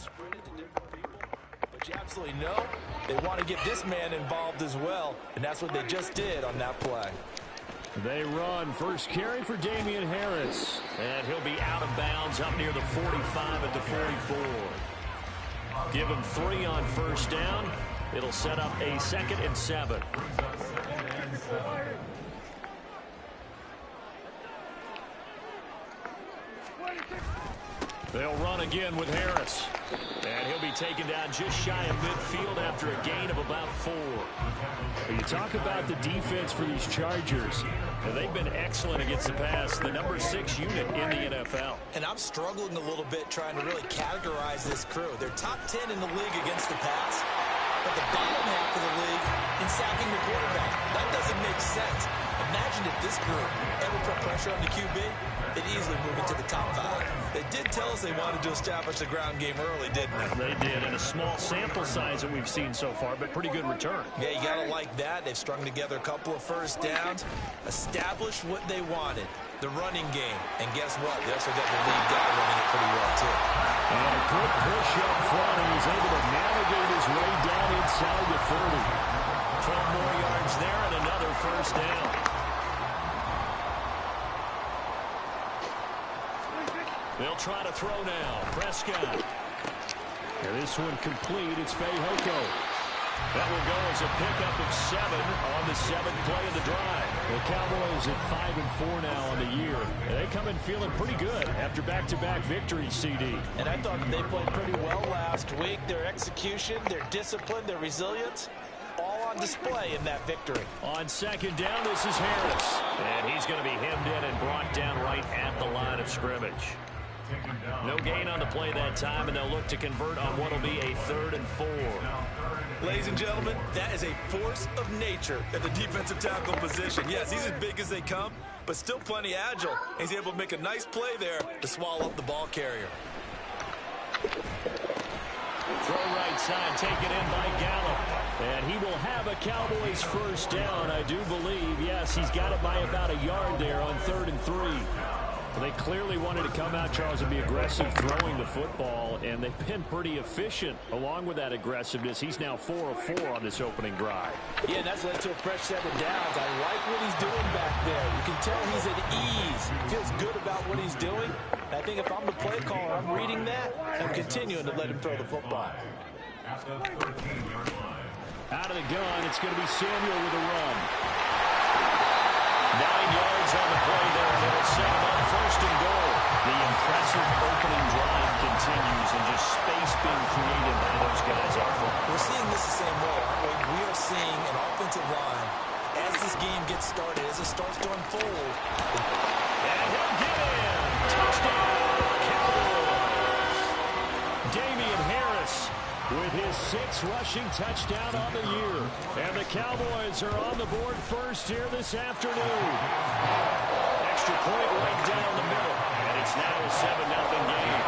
spread it to different people. But you absolutely know they want to get this man involved as well, and that's what they just did on that play. They run. First carry for Damian Harris. And he'll be out of bounds up near the 45 at the 44. Give him 3 on first down. It'll set up a 2nd and 7. They'll run again with Harris. And he'll be taken down just shy of midfield after a gain of about 4. You talk about the defense for these Chargers. They've been excellent against the pass, the number 6 unit in the NFL. And I'm struggling a little bit trying to really categorize this crew. They're top 10 in the league against the pass, but the bottom half of the league in sacking the quarterback. That doesn't make sense. Imagine if this group ever put pressure on the QB, they'd easily move into the top 5. They did tell us they wanted to establish the ground game early, didn't they? They did, in a small sample size that we've seen so far, but pretty good return. Yeah, you got to like that. They've strung together a couple of first downs, established what they wanted, the running game. And guess what? They also got the lead guy running it pretty well, too. And a quick push up front, and he's able to navigate his way down inside the 30. 12 more yards there and another first down. They'll try to throw now. Prescott. And this one complete. It's Fehoko. That will go as a pickup of 7 on the 7th play of the drive. The Cowboys at 5-4 now on the year. And they come in feeling pretty good after back-to-back victories, CD. And I thought they played pretty well last week. Their execution, their discipline, their resilience, all on display in that victory. On 2nd down, this is Harris. And he's going to be hemmed in and brought down right at the line of scrimmage. No gain on the play that time, and they'll look to convert on what will be a 3rd and 4. Ladies and gentlemen, that is a force of nature at the defensive tackle position. Yes, he's as big as they come, but still plenty agile. He's able to make a nice play there to swallow up the ball carrier. Throw right side, taken in by Gallup. And he will have a Cowboys first down, I do believe. Yes, he's got it by about a yard there on 3rd and 3. They clearly wanted to come out, Charles, and be aggressive throwing the football, and they've been pretty efficient along with that aggressiveness. He's now 4 of 4 on this opening drive. Yeah, that's led to a fresh 7 downs. I like what he's doing back there. You can tell he's at ease. He feels good about what he's doing. I think if I'm the play caller, I'm reading that and continuing to let him throw the football. Out of the gun, it's going to be Samuel with a run. 9 yards on the play there, and it'll set him up 1st and goal. The impressive opening drive continues, and just space being created by those guys out front. We're seeing this the same way, aren't we? We are seeing an offensive line as this game gets started, as it starts to unfold. And he'll get in. Touchdown, Cowboys. Damian Harris with his 6th rushing touchdown on the year. And the Cowboys are on the board first here this afternoon. Extra point right down the middle. And it's now a 7-0 game.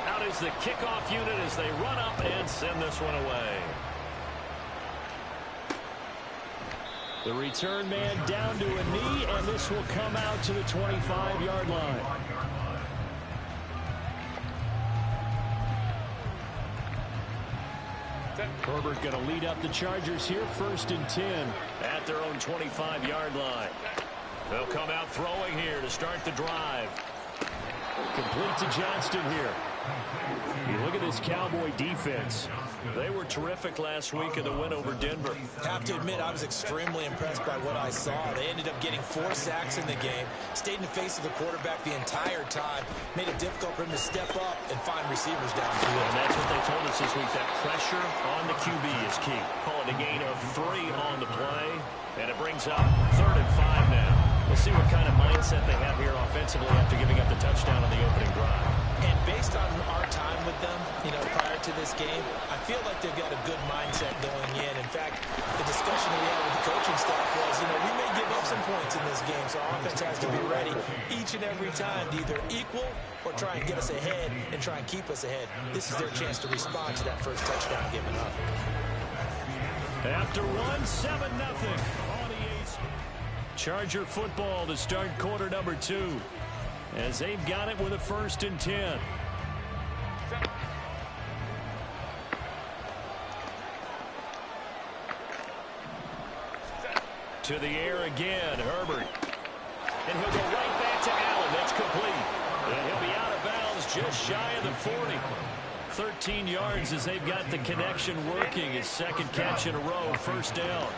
Out is the kickoff unit as they run up and send this one away. The return man down to a knee, and this will come out to the 25-yard line. Herbert going to lead up the Chargers here, 1st and 10 at their own 25-yard line. They'll come out throwing here to start the drive. Complete to Johnston here. You look at this Cowboy defense. They were terrific last week in the win over Denver. Have to admit, I was extremely impressed by what I saw. They ended up getting 4 sacks in the game, stayed in the face of the quarterback the entire time, made it difficult for him to step up and find receivers downfield. And that's what they told us this week, that pressure on the QB is key. Call it a gain of 3 on the play, and it brings up 3rd and 5 now. We'll see what kind of mindset they have here offensively after giving up the touchdown on the opening drive. And based on our time with them, prior to this game, I feel like they've got a good mindset going in. In fact, the discussion that we had with the coaching staff was, we may give up some points in this game, so our offense has to be ready each and every time to either equal or try and get us ahead and try and keep us ahead. This is their chance to respond to that first touchdown given up. After 7-0 on the 8th. Charger football to start quarter number 2. as they've got it with a 1st and 10. To the air again, Herbert. And he'll go right back to Allen. That's complete. And he'll be out of bounds just shy of the 40. 13 yards as they've got the connection working. His 2nd catch in a row, 1st down.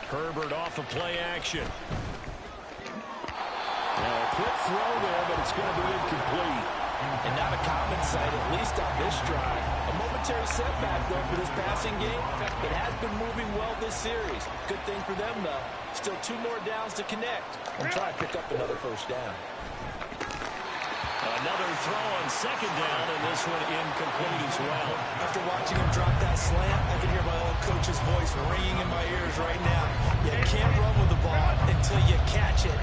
Herbert off of play action. A quick throw there, but it's going to be incomplete. And not a common sight, at least on this drive. A momentary setback, though, for this passing game. It has been moving well this series. Good thing for them, though. Still 2 more downs to connect and try to pick up another 1st down. Another throw on 2nd down, and this one incomplete as well. After watching him drop that slant, I can hear my old coach's voice ringing in my ears right now. You can't run with the ball until you catch it.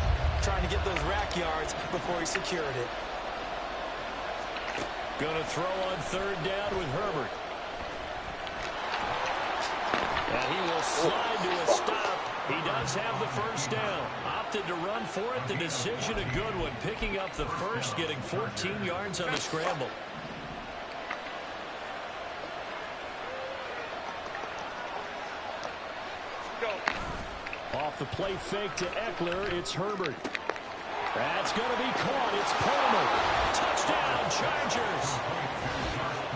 Trying to get those rack yards before he secured it. Going to throw on 3rd down with Herbert. And he will slide to a stop. He does have the 1st down. Opted to run for it. The decision a good one. Picking up the 1st, getting 14 yards on the scramble. Off the play fake to Eckler, it's Herbert. That's going to be caught. It's Palmer. Touchdown, Chargers.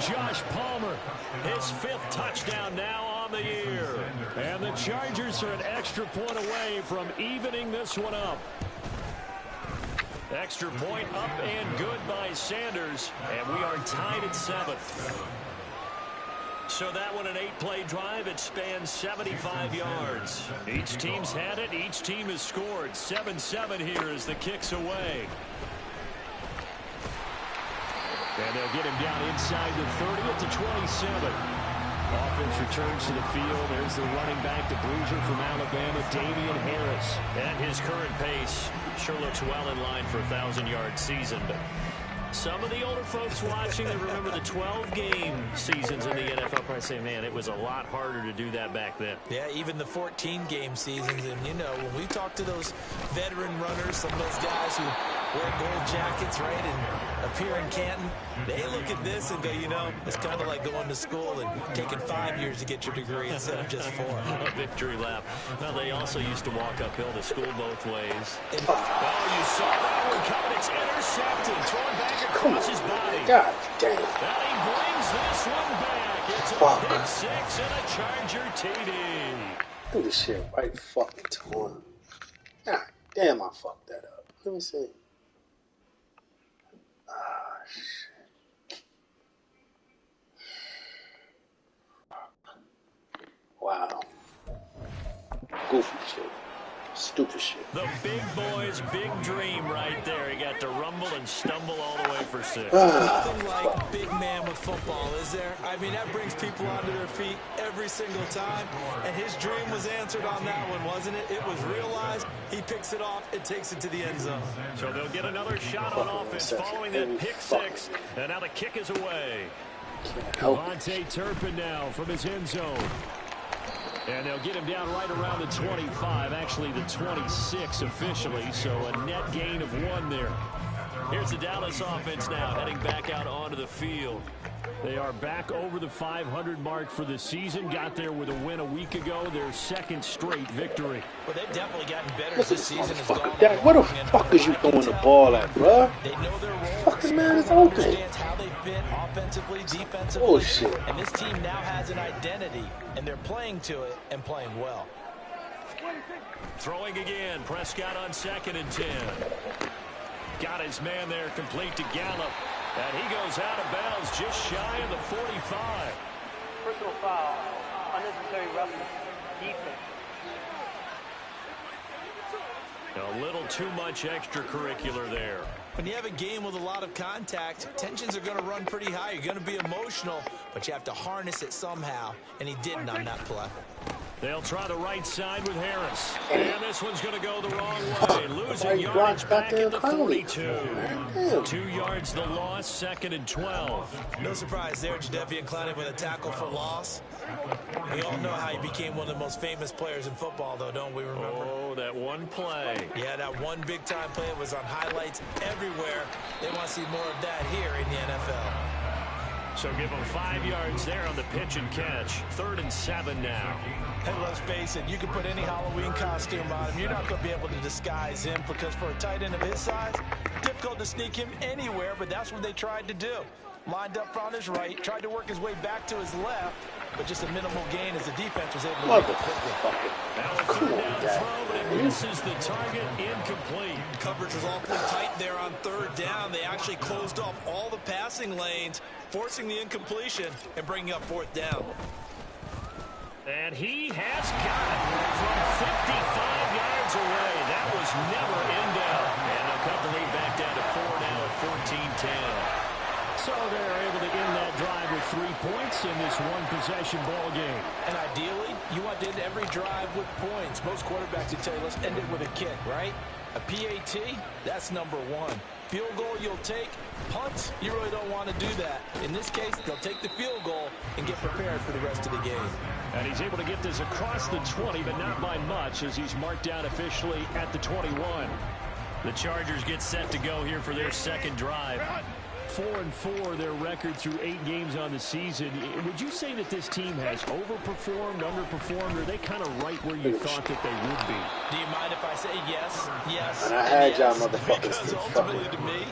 Josh Palmer, his 5th touchdown now on the year. And the Chargers are an extra point away from evening this one up. Extra point up and good by Sanders. And we are tied at 7. So that one an 8-play drive. It spans 75 yards. Each team's had it. Each team has scored. 7-7 here as the kick's away. And they'll get him down inside the 30 at the 27. Offense returns to the field. There's the running back, the bruiser from Alabama, Damian Harris. At his current pace, sure looks well in line for a 1,000-yard season, but some of the older folks watching that remember the 12-game seasons in the NFL probably say, man, it was a lot harder to do that back then. Yeah, even the 14-game seasons. And, you know, when we talk to those veteran runners, some of those guys who wear gold jackets, right, and appear in Canton, they look at this and go, you know, it's kind of like going to school and taking 5 years to get your degree instead of just 4. A victory lap. Well, they also used to walk uphill to school both ways. Oh, you saw that one coming. It's intercepted. Thrown back across his body. God damn. And he brings this one back. It's a pick 6 and a Charger TD. Do this shit right fucking time. God damn, I fucked that up. Let me see. Ah, shit. Wow. Goofy shit. Stupid shit. The big boy's big dream right there. He got to rumble and stumble all the way for 6. Nothing like big man with football, is there? I mean, that brings people onto their feet every single time. And his dream was answered on that one, wasn't it? It was realized. He picks it off and takes it to the end zone. So they'll get another shot on offense following that pick 6. And now the kick is away. Devontae Turpin now from his end zone. And they'll get him down right around the 25, actually the 26 officially, so a net gain of 1 there. Here's the Dallas offense now heading back out onto the field. They are back over the 500 mark for the season. Got there with a win a week ago, their 2nd straight victory. Well, they've definitely gotten better as this season has gone on. Dad, where the fuck is you throwing the ball at, bro? They know their role. Fucking man is open. Understands how they fit offensively, defensively. Bullshit. And this team now has an identity, and they're playing to it and playing well. Throwing again, Prescott on 2nd and 10. Got his man there, complete to Gallup. And he goes out of bounds just shy of the 45. Personal foul, unnecessary roughness, defense. A little too much extracurricular there. When you have a game with a lot of contact, tensions are going to run pretty high. You're going to be emotional, but you have to harness it somehow, and he didn't on that play. They'll try the right side with Harris. And this one's going to go the wrong way. Losing Right, yardage back at the Crowley. 42. 2 yards the loss, 2nd and 12. No surprise there, Jadeveon Clowney with a tackle for loss. We all know how he became one of the most famous players in football, though, don't we remember? Oh, that one play. Yeah, that one big-time play was on highlights everywhere. They want to see more of that here in the NFL. So give him 5 yards there on the pitch and catch. 3rd and 7 now. And let's face it, you can put any Halloween costume on him. You're not going to be able to disguise him because for a tight end of his size, difficult to sneak him anywhere, but that's what they tried to do. Lined up on his right, tried to work his way back to his left, but just a minimal gain as the defense was able to make it quickly. Now a 3rd down throw, but it misses the target, incomplete. Coverage was awfully tight there on 3rd down. They actually closed off all the passing lanes, forcing the incompletion and bringing up 4th down. And he has got it from 55 yards away. That was never in doubt. And they'll cut the lead back down to 4 now at 14-10. So they're able to end that drive with 3 points in this one-possession ball game. And ideally, you want to end every drive with points. Most quarterbacks would tell you, let's end it with a kick, right? A PAT, that's number 1. Field goal you'll take. Punts, you really don't want to do that. In this case, they'll take the field goal and get prepared for the rest of the game. And he's able to get this across the 20, but not by much as he's marked down officially at the 21. The Chargers get set to go here for their 2nd drive. 4-4 their record through 8 games on the season. Would you say that this team has overperformed, underperformed, or are they kind of right where you thought that they would be? Do you mind if I say yes, yes, And I had yes? y'all motherfuckers Because ultimately to me,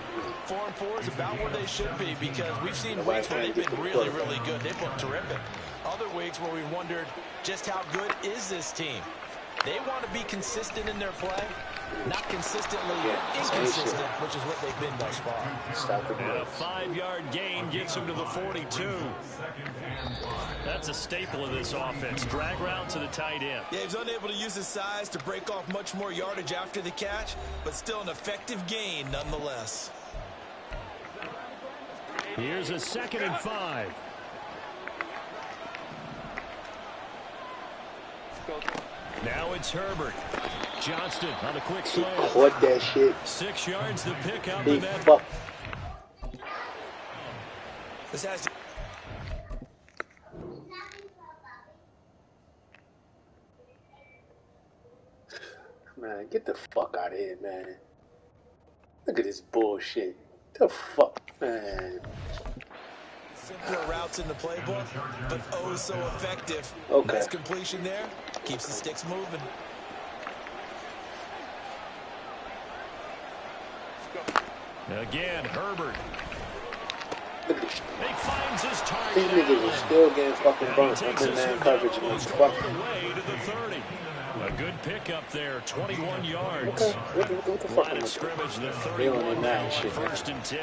4-4 is about where they should be because we've seen weeks where they've been really, really good. They've looked terrific. Other weeks where we wondered just how good is this team. They want to be consistent in their play, not consistently inconsistent, which is what they've been thus far. And a 5-yard gain gets him to the 42. That's a staple of this offense. Drag route to the tight end. Yeah, he was unable to use his size to break off much more yardage after the catch, but still an effective gain nonetheless. Here's a 2nd and 5. Now it's Herbert. Johnston on the quick slant. Caught that shit. 6 yards the pick up. Big And fuck. This has to... Man, get the fuck out of here, man. Look at this bullshit. The fuck, man. Simpler routes in the playbook, but oh so effective. Okay. Nice completion there. Keeps the sticks moving. again, Herbert. Look at this. He finds his target. These niggas are still getting fucking burnt up in man coverage. And Goes fuck. all the way to the 30. A good pickup there, 21 yards. Okay. What the fuck? Line of scrimmage, the They don't 31 need now that on shit. 1st and 10.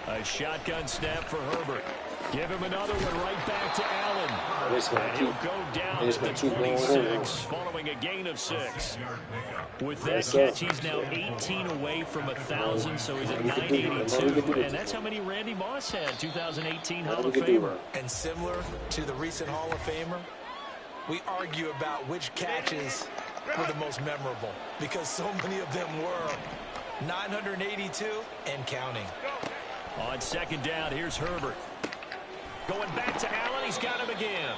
A shotgun snap for Herbert. Give him another one right back to Allen. It's gonna And keep. he'll go down It's to the gonna keep going 26 following a gain of 6. With that Yes, sir. catch, he's now 18 away from 1,000, so he's at We can do it. 982. And that's how many Randy Moss had, 2018 Hall of Famer. And similar to the recent Hall of Famer, we argue about which catches were the most memorable because so many of them were. 982 and counting. On 2nd down, here's Herbert. Going back to Allen, he's got him again.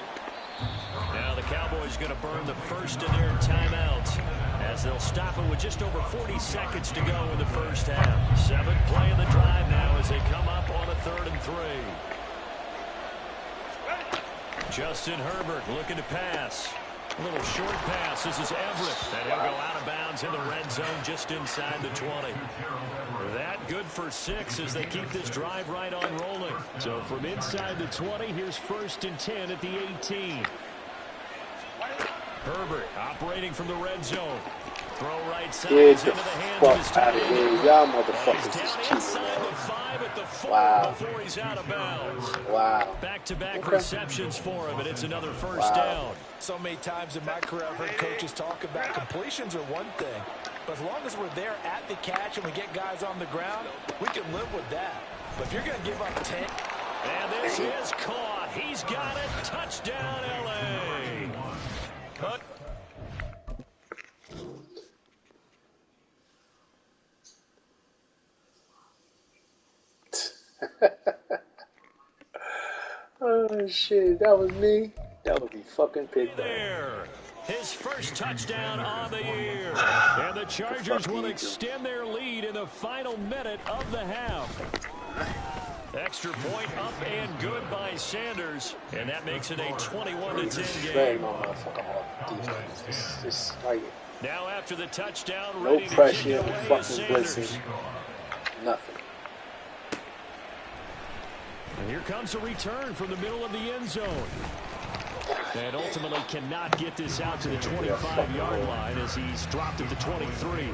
Now the Cowboys going to burn the first of their timeouts as they'll stop it with just over 40 seconds to go in the first half. 7th play of the drive now as they come up on a 3rd and 3. Justin Herbert looking to pass. A little short pass. This is Everett. And he'll go out of bounds in the red zone just inside the 20. That good for 6 as they keep this drive right on rolling. So from inside the 20, here's 1st and 10 at the 18. Herbert operating from the red zone. Throw right side Get into the the hands of his fuck out tight of end. here. Y'all He's motherfuckers down is cheating, inside the man. 5 at the 4 Wow. before he's out of bounds. Wow. Back-to-back Okay. receptions for him, and it's another first Wow. down. So many times in my career I've heard coaches talk about completions are one thing, but as long as we're there at the catch and we get guys on the ground, we can live with that. But if you're going to give up 10... And this is caught. He's got it. Touchdown, L.A. But oh shit, that was me. That would be fucking picked up. there. His first touchdown on the year. And the Chargers will extend their lead in the final minute of the half. Extra point up and good by Sanders. And that makes it a 21-10 game. Now after the touchdown, no ready pressure, to kick away is fucking Sanders. blitzing. Nothing. And here comes a return from the middle of the end zone. And ultimately cannot get this out to the 25-yard line as he's dropped at the 23.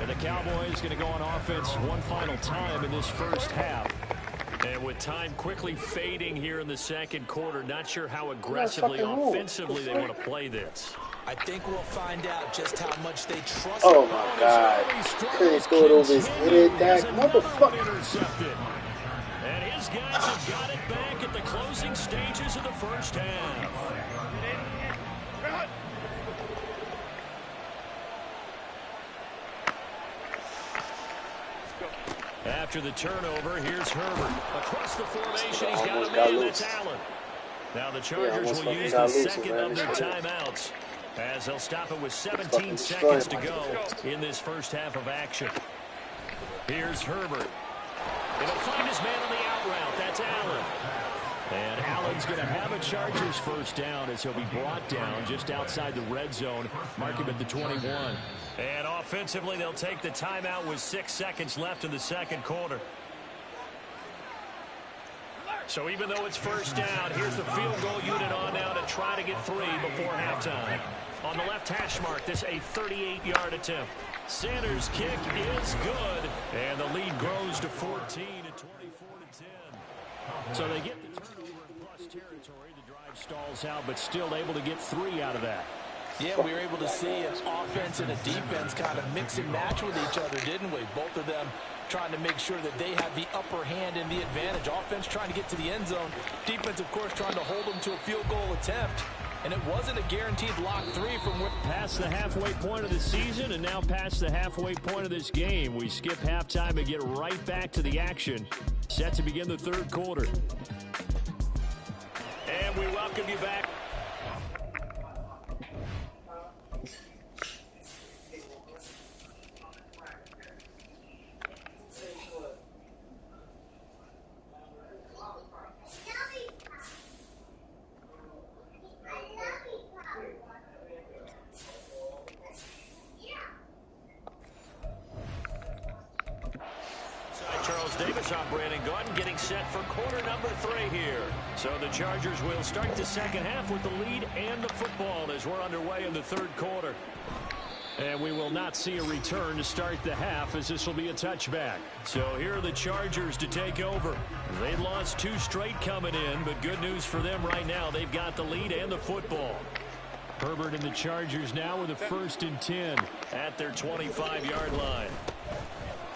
And the Cowboys going to go on offense one final time in this first half. And with time quickly fading here in the second quarter, not sure how aggressively, offensively they want to play this. I think we'll find out just how much they trust. Oh my God. Couldn't throw it over his head, that motherfucker. And his guys have got it back at the closing stages of the first half. After the turnover, here's Herbert. Across the formation, he's got a man, that's Allen. Now the Chargers will use the second of their timeouts, as they'll stop it with 17 seconds to go in this first half of action. Here's Herbert. And he'll find his man on the out route. That's Allen. And Allen's going to have a Chargers first down as he'll be brought down just outside the red zone. Mark him at the 21. And offensively, they'll take the timeout with 6 seconds left in the second quarter. So even though it's first down, here's the field goal unit on now to try to get 3 before halftime. On the left hash mark, this a 38-yard attempt. Sanders' kick is good, and the lead grows to 14 at 24-10. So they get the turnover in plus territory. The drive stalls out, but still able to get 3 out of that. Yeah, we were able to see an offense and a defense kind of mix and match with each other, didn't we? Both of them trying to make sure that they have the upper hand and the advantage. Offense trying to get to the end zone. Defense, of course, trying to hold them to a field goal attempt. And it wasn't a guaranteed lock 3 from past the halfway point of the season and now past the halfway point of this game. We skip halftime and get right back to the action. Set to begin the third quarter. And we welcome you back. Getting set for quarter number 3 here. So the Chargers will start the second half with the lead and the football as we're underway in the third quarter. And we will not see a return to start the half, as this will be a touchback. So here are the Chargers to take over. They lost 2 straight coming in, but good news for them right now. They've got the lead and the football. Herbert and the Chargers now with a 1st and 10 at their 25-yard line.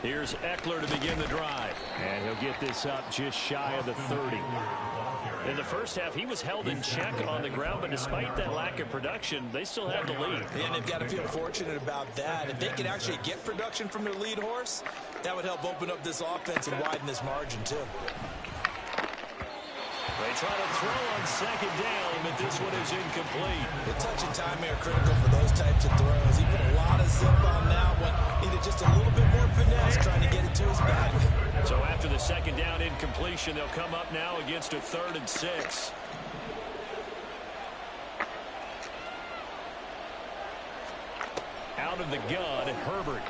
Here's Eckler to begin the drive. And he'll get this up just shy of the 30. In the first half, he was held in check on the ground, but despite that lack of production, they still have the lead. And they've got to feel fortunate about that. If they could actually get production from their lead horse, that would help open up this offense and widen this margin, too. They try to throw on second down, but this one is incomplete. The touch and time are critical for those types of throws. He put a lot of zip on that one. Needed just a little bit more finesse trying to get it to his back. So after the second down incompletion, they'll come up now against a 3rd and 6. Out of the gun, Herbert.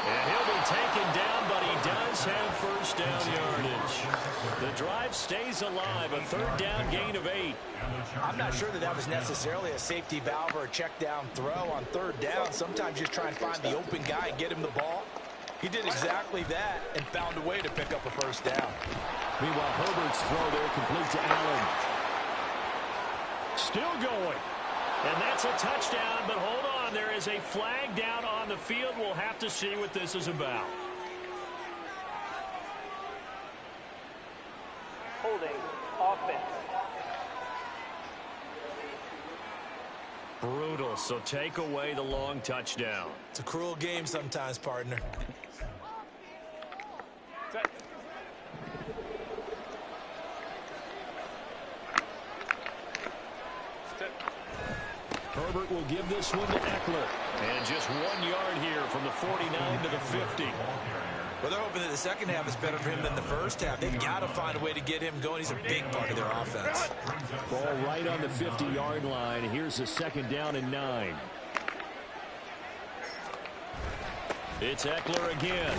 And he'll be taken down, but he does have first down yardage. The drive stays alive, a 3rd down gain of 8. I'm not sure that was necessarily a safety valve or a check down throw on 3rd down. Sometimes you just try and find the open guy and get him the ball. He did exactly that and found a way to pick up a first down. Meanwhile, Herbert's throw there complete to Allen. Still going. And that's a touchdown, but hold on. There is a flag down on the field. We'll have to see what this is about. Holding offense. Brutal, so take away the long touchdown. It's a cruel game sometimes, partner. Herbert will give this one to Eckler. And just 1 yard here from the 49 to the 50. Well, they're hoping that the second half is better for him than the first half. They've got to find a way to get him going. He's a big part of their offense. Ball right on the 50-yard line. Here's the second down and 9. It's Eckler again.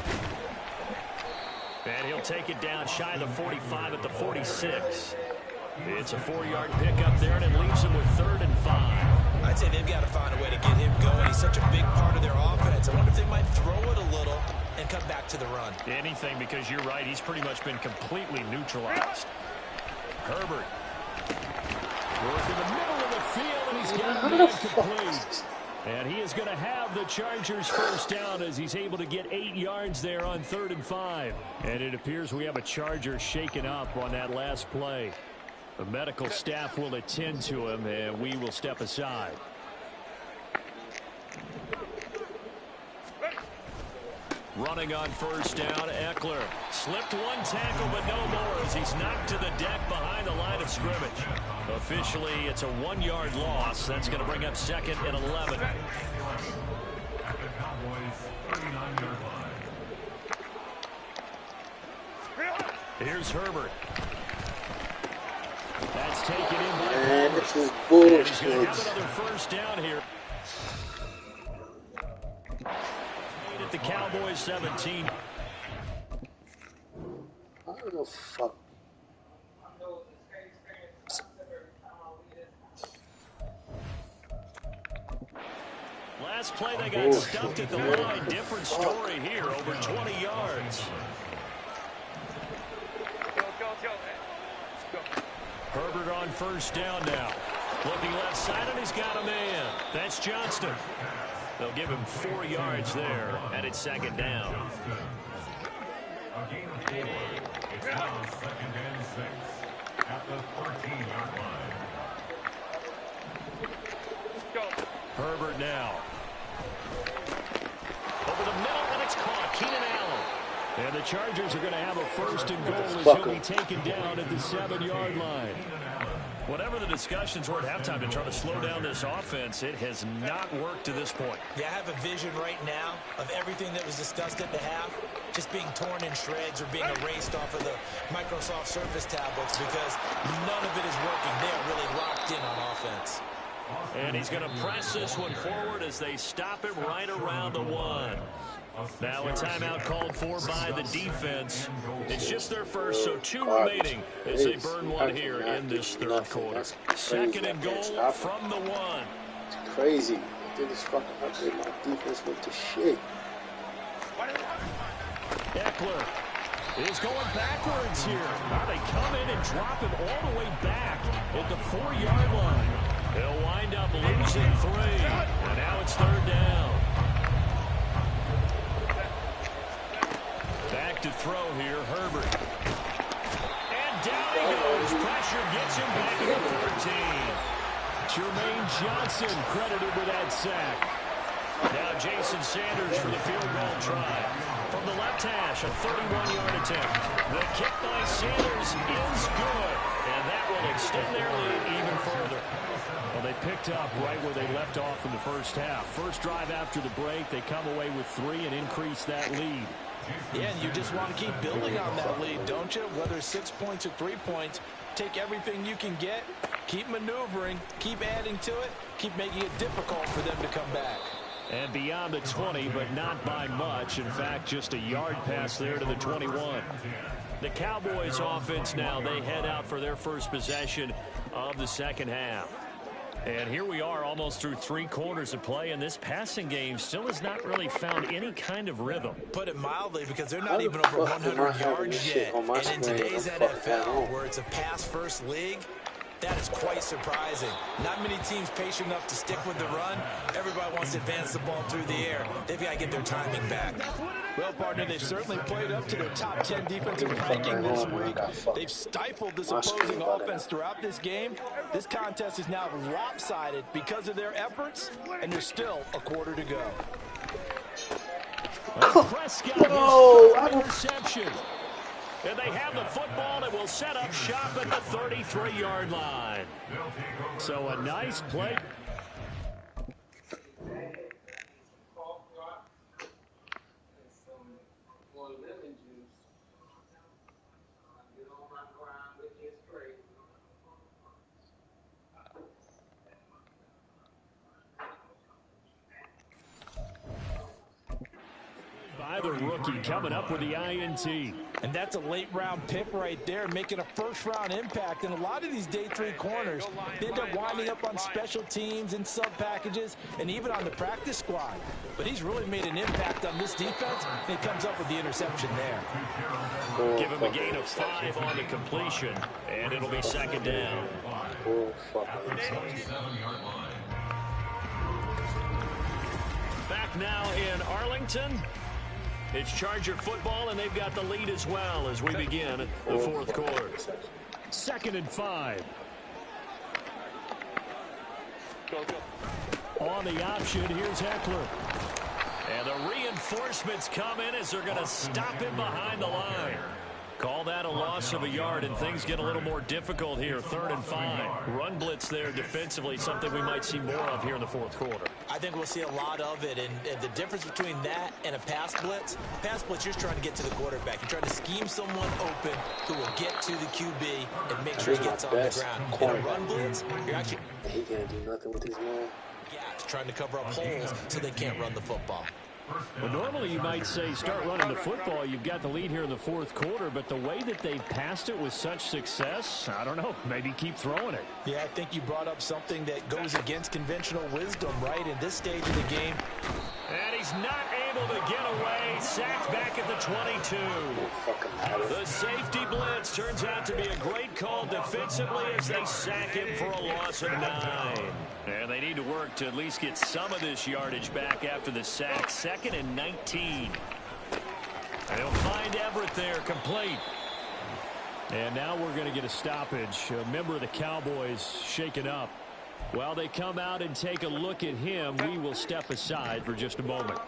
And he'll take it down shy of the 45 at the 46. It's a 4-yard pickup there, and it leaves him with 3rd and 5. I'd say they've got to find a way to get him going. He's such a big part of their offense. I wonder if they might throw it a little and come back to the run. Anything, because you're right. He's pretty much been completely neutralized. Herbert. Work in the middle of the field, and he's got it complete. And he is going to have the Chargers first down as he's able to get 8 yards there on 3rd and 5. And it appears we have a Charger shaken up on that last play. The medical staff will attend to him, and we will step aside. Running on first down, Eckler. Slipped one tackle, but no more as he's knocked to the deck behind the line of scrimmage. Officially, it's a 1-yard loss. That's going to bring up 2nd and 11. Here's Herbert. That's taken in by Man, this is bullshit. He's going to have bullshit. another first down here. At the Cowboys 17. I don't know, fuck. Last play they got stuffed at the line. Different story here, over 20 yards. Herbert on first down now. Looking left side, and he's got a man. That's Johnston. They'll give him 4 yards there, and it's 2nd down. It's now 2nd and 6 at the 13-yard line. Herbert now. Over the middle, and it's caught. Keenan Allen. And the Chargers are going to have a 1st and goal as he'll be taken down at the 7-yard line. Whatever the discussions were at halftime to try to slow down this offense, it has not worked to this point. Yeah, I have a vision right now of everything that was discussed at the half just being torn in shreds or being erased off of the Microsoft Surface tablets because none of it is working. They are really locked in on offense. And he's going to press this one forward as they stop him right around the 1. Now a timeout called for by the defense. It's just their first, so 2 remaining as they burn one here in this 3rd quarter. 2nd and goal from the 1. It's crazy. They just fucking upgrade my defense went to shit. Eckler is going backwards here. Now they come in and drop him all the way back at the 4-yard line. They'll wind up losing 3, and now it's 3rd down. Back to throw here, Herbert. And down he goes. Pressure gets him back at the 13. Jermaine Johnson credited with that sack. Now Jason Sanders for the field goal try. From the left hash, a 31-yard attempt. The kick by Sanders is good. And that will extend their lead even further. Well, they picked up right where they left off in the first half. First drive after the break, they come away with 3 and increase that lead. Yeah, and you just want to keep building on that lead, don't you? Whether it's 6 points or 3 points, take everything you can get, keep maneuvering, keep adding to it, keep making it difficult for them to come back. And beyond the 20, but not by much. In fact, just a yard pass there to the 21. The Cowboys offense now, they head out for their first possession of the second half. And here we are almost through 3 quarters of play, and this passing game still has not really found any kind of rhythm. Put it mildly, because they're not even over 100 yards yet. And in today's NFL, where it's a pass-first league, That is quite surprising. Not many teams patient enough to stick with the run. Everybody wants to advance the ball through the air. They've got to get their timing back. Well, partner, they've certainly played up to their top 10 defensive ranking this week. They've stifled this opposing offense throughout this game. This contest is now lopsided because of their efforts, and there's still a quarter to go. Prescott, his interception. And they have the football and will set up shop at the 33-yard line. So a nice play. By the rookie coming up with the INT. And that's a late-round pick right there, making a first-round impact. And a lot of these day 3 corners, they end up winding up on special teams and sub-packages and even on the practice squad. But he's really made an impact on this defense, and he comes up with the interception there. Give him a gain of 5 on the completion, and it'll be second down. Back now in Arlington. It's Charger football, and they've got the lead as well as we begin the fourth quarter. 2nd and 5. On the option, here's Eckler. And the reinforcements come in as they're going to stop him behind the line. Call that a loss of a yard, and things get a little more difficult here. 3rd and 5. Run blitz there defensively, something we might see more of here in the fourth quarter. I think we'll see a lot of it, and the difference between that and a pass blitz, you're just trying to get to the quarterback. You're trying to scheme someone open who will get to the QB and make sure he gets on the ground. In a run blitz, you're actually... He can't do nothing with his man. Gaps, trying to cover up holes so they can't run the football. Well, normally you might say start running the football. You've got the lead here in the fourth quarter, but the way that they've passed it with such success, I don't know, maybe keep throwing it. Yeah, I think you brought up something that goes against conventional wisdom, right, in this stage of the game. And he's not able to get away. Sacked back at the 22. The safety blitz turns out to be a great call defensively as they sack him for a loss of 9. And they need to work to at least get some of this yardage back after the sack. 2nd and 19. And he'll find Everett there, complete. And now we're going to get a stoppage. A member of the Cowboys shaken up. While they come out and take a look at him, we will step aside for just a moment.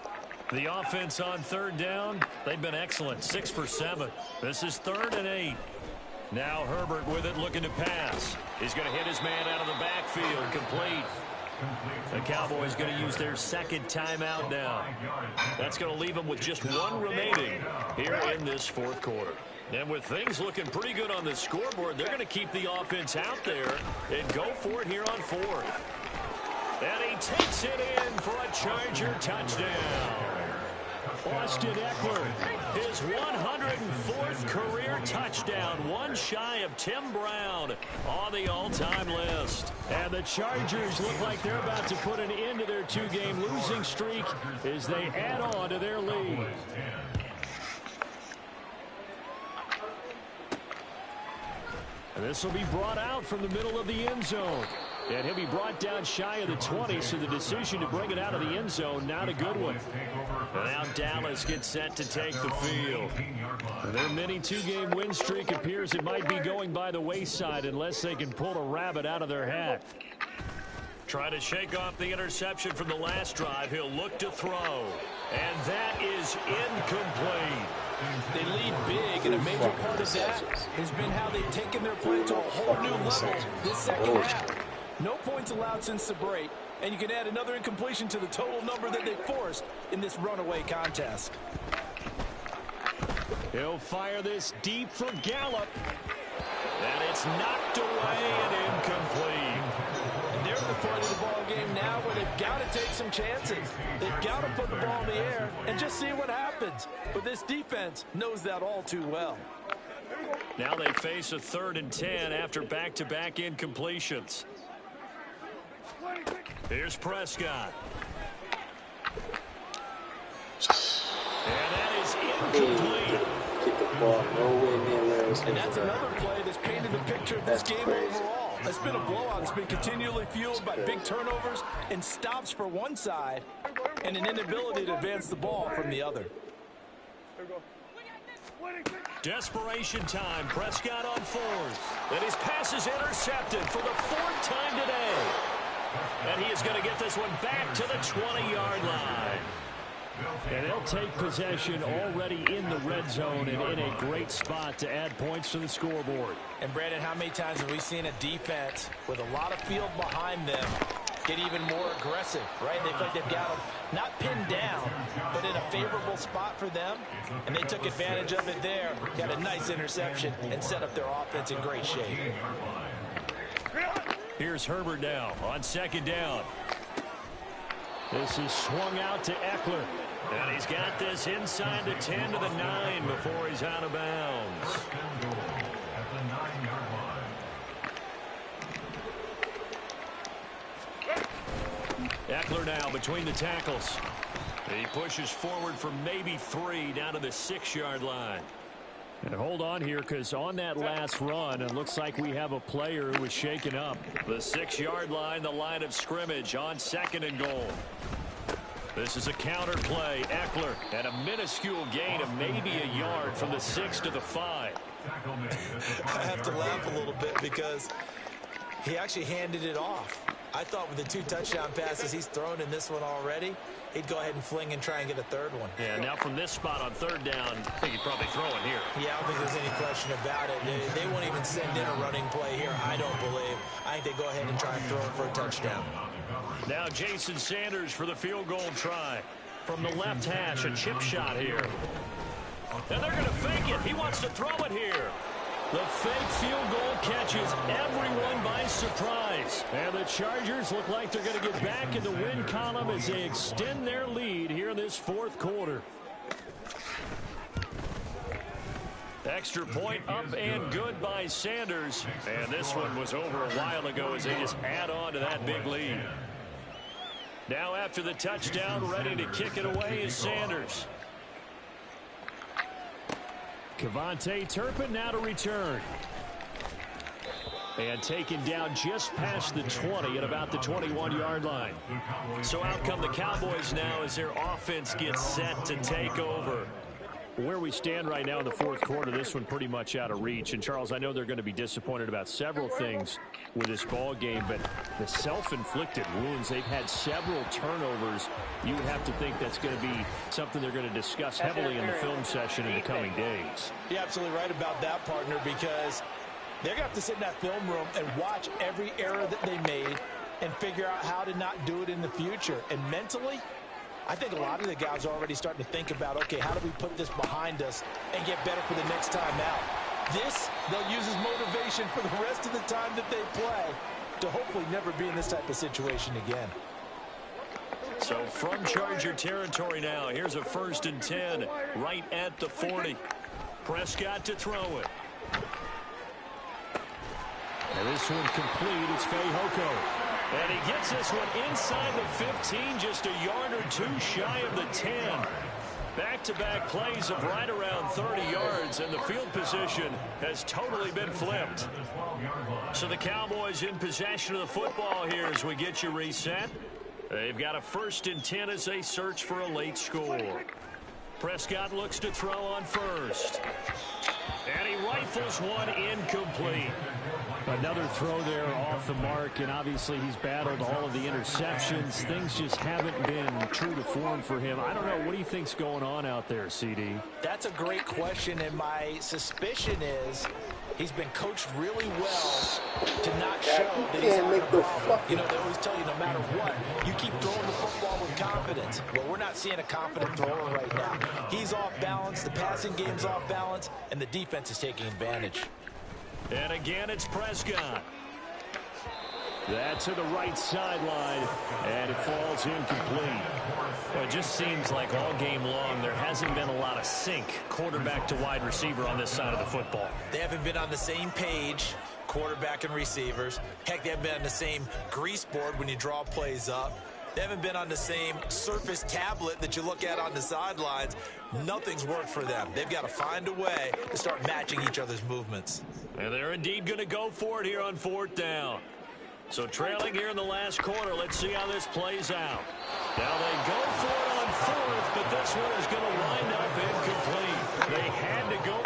The offense on 3rd down, they've been excellent. 6 for 7. This is 3rd and 8. Now Herbert with it, looking to pass. He's going to hit his man out of the backfield, complete. The Cowboys going to use their 2nd timeout now. That's going to leave them with just 1 remaining here in this fourth quarter. And with things looking pretty good on the scoreboard, they're going to keep the offense out there and go for it here on 4th. And he takes it in for a Charger touchdown. Austin Eckler, his 104th career touchdown, one shy of Tim Brown on the all-time list. And the Chargers look like they're about to put an end to their 2-game losing streak as they add on to their lead. And this will be brought out from the middle of the end zone. And he'll be brought down shy of the 20, so the decision to bring it out of the end zone, not a good one. Now Dallas gets set to take the field. Their mini 2-game win streak appears it might be going by the wayside unless they can pull a rabbit out of their hat. Trying to shake off the interception from the last drive. He'll look to throw. And that is incomplete. They lead big, and a major part of that has been how they've taken their play to a whole new level this second half. No points allowed since the break, and you can add another incompletion to the total number that they forced in this runaway contest. He'll fire this deep for Gallup. And it's knocked away and incomplete. And they're at the part of the ball game now where they've got to take some chances. They've got to put the ball in the air and just see what happens. But this defense knows that all too well. Now they face a 3rd and 10 after back-to-back incompletions. Here's Prescott. And that is incomplete. Get the ball nowhere near where it's And that's another play that's painted the picture of this game overall. It's been a blowout. It's been continually fueled by big turnovers and stops for one side and an inability to advance the ball from the other. Desperation time. Prescott on fourth. And his pass is intercepted for the fourth time today. And he is going to get this one back to the 20-yard line. And they'll take possession already in the red zone and in a great spot to add points to the scoreboard. And, Brandon, how many times have we seen a defense with a lot of field behind them get even more aggressive, right? They feel like they've got them not pinned down, but in a favorable spot for them, and they took advantage of it there, got a nice interception, and set up their offense in great shape. Here's Herbert now on second down. This is swung out to Eckler. And he's got this inside the 10 to the 9 before he's out of bounds. Eckler now between the tackles. He pushes forward for maybe 3 down to the 6-yard line. And hold on here, because on that last run, it looks like we have a player who was shaken up. The 6-yard line, the line of scrimmage on second and goal. This is a counter play. Eckler at a minuscule gain of maybe a yard from the 6 to the 5. I have to laugh a little bit because he actually handed it off. I thought with the 2 touchdown passes he's thrown in this one already, he'd go ahead and fling and try and get a third one. Yeah, now from this spot on third down, I think he'd probably throw it here. Yeah, I don't think there's any question about it. They won't even send in a running play here, I don't believe. I think they go ahead and try and throw it for a touchdown. Now Jason Sanders for the field goal try. From the left hash, a chip shot here. And they're going to fake it. He wants to throw it here. The fake field goal catches everyone by surprise. And the Chargers look like they're going to get back in the win column as they extend their lead here in this fourth quarter. Extra point up and good by Sanders. And this one was over a while ago as they just add on to that big lead. Now after the touchdown, ready to kick it away is Sanders. Kevontae Turpin now to return. And taken down just past the 20 at about the 21-yard line. So out come the Cowboys now as their offense gets set to take over. Where we stand right now in the fourth quarter, this one pretty much out of reach. And, Charles, I know they're going to be disappointed about several things with this ball game, but the self-inflicted wounds, they've had several turnovers. You would have to think that's going to be something they're going to discuss heavily in the film session in the coming days. You're absolutely right about that, partner, because they're going to have to sit in that film room and watch every error that they made and figure out how to not do it in the future. And mentally, I think a lot of the guys are already starting to think about, okay, how do we put this behind us and get better for the next time out? This, they'll use as motivation for the rest of the time that they play to hopefully never be in this type of situation again. So from Charger territory now, here's a 1st and 10 right at the 40. Prescott to throw it. And this one complete. It's Fehoko. And he gets this one inside the 15, just a yard or 2 shy of the 10. Back-to-back plays of right around 30 yards, and the field position has totally been flipped. So the Cowboys in possession of the football here as we get you reset. They've got a 1st and 10 as they search for a late score. Prescott looks to throw on first. And he rifles one incomplete. Another throw there off the mark, and obviously he's battled all of the interceptions. Things just haven't been true to form for him. I don't know. What do you think's going on out there, CD? That's a great question, and my suspicion is he's been coached really well to not show that he's having a problem. You know, they always tell you no matter what, you keep throwing the football with confidence. Well, we're not seeing a confident thrower right now. He's off balance, the passing game's off balance, and the defense is taking advantage. And again, it's Prescott. That to the right sideline, and it falls incomplete. Well, it just seems like all game long there hasn't been a lot of sync quarterback to wide receiver on this side of the football. They haven't been on the same page, quarterback and receivers. Heck, they haven't been on the same grease board when you draw plays up. They haven't been on the same surface tablet that you look at on the sidelines. Nothing's worked for them. They've got to find a way to start matching each other's movements. And they're indeed going to go for it here on 4th down. So trailing here in the last quarter, let's see how this plays out. Now they go for it on 4th, but this one is going to wind up incomplete. They had to go.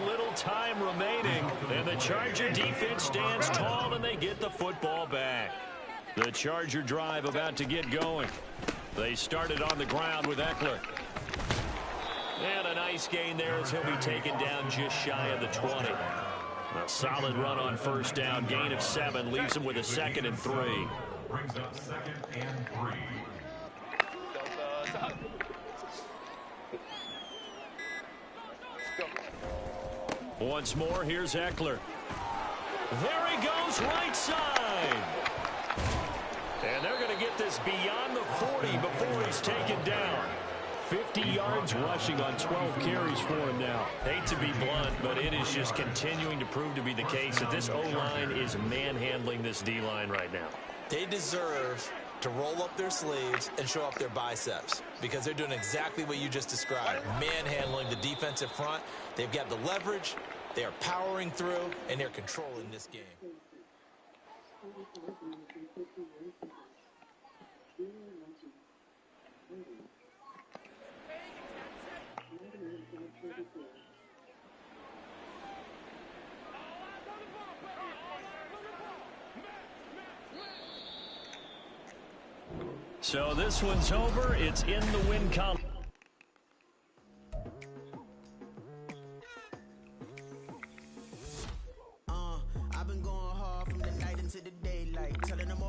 Little time remaining, and the Charger defense stands tall, and they get the football back. The Charger drive about to get going. They started on the ground with Eckler. And a nice gain there as he'll be taken down just shy of the 20. A solid run on 1st down, gain of 7, leaves him with a 2nd and 3. Brings up 2nd and 3. Once more, here's Eckler. There he goes, right side. And they're going to get this beyond the 40 before he's taken down. 50 yards rushing on 12 carries for him now. Hate to be blunt, but it is just continuing to prove to be the case that this O-line is manhandling this D-line right now. They deserve to roll up their sleeves and show up their biceps because they're doing exactly what you just described, manhandling the defensive front. They've got the leverage, they are powering through, and they're controlling this game. So this one's over. It's in the win column.